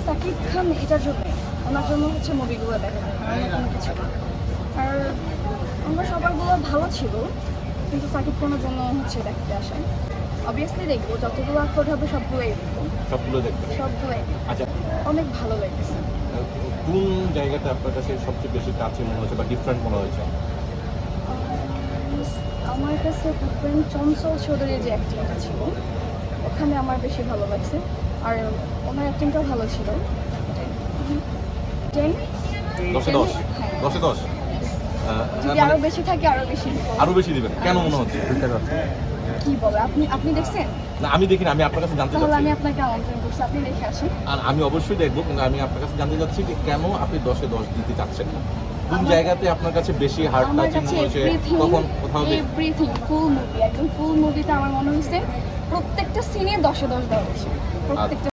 সাকিব খান এটার জন্য, ওনার জন্য হচ্ছে মুভিগুলো দেখা, অন্য কোনো কিছু না। আর আমরা সবারগুলো ভালো ছিল, কিন্তু সাকিব খানের জন্য হচ্ছে দেখতে আসা। অবভিয়াসলি দেখবো, যতগুলো আফলোড হবে সবগুলোই দেখবো, সবগুলো দেখবেন। সবগুলোই। আচ্ছা, অনেক ভালো লাগতেছে। কোন জায়গাটা আপনার কাছে সবচেয়ে বেশি কাছে মনে হয়েছে বা ডিফারেন্ট মনে হয়েছে? আমার কাছে ডিফারেন্ট চঞ্চল চৌধুরীর যে অ্যাক্টিংটা ছিল, ওখানে আমার বেশি ভালো লাগছে। আর ওনার অ্যাক্টিংটাও ভালো ছিল। 10 10-এ 10? হ্যাঁ। 10-এ 10? যদি আরো বেশি থাকে আরো বেশি দিব। আরো বেশি দিবেন কেন মনে হচ্ছে? কি বলে, আপনি দেখছেন? না, আমি দেখিনি, আমি আপনার কাছে জানতে তাহলে আমি চাচ্ছি। আপনাকে আমন্ত্রণ করছি, আপনি দেখে আসেন। আর আমি অবশ্যই দেখবো, কিন্তু আমি আপনার কাছে জানতে চাচ্ছি যে কেন আপনি 10-এ 10 দিতে চাচ্ছেন না? কোন আমার- জায়গাতে আপনার কাছে বেশি হার্ট আমার টাচিং কাছে মনে হয়েছে? এভরিথিং কোথাও ফুল মুভি, একদম ফুল মুভিটা আমার মনে হয়েছে প্রত্যেকটা সিনে 10-এ 10 দেওয়া হচ্ছে, প্রত্যেকটা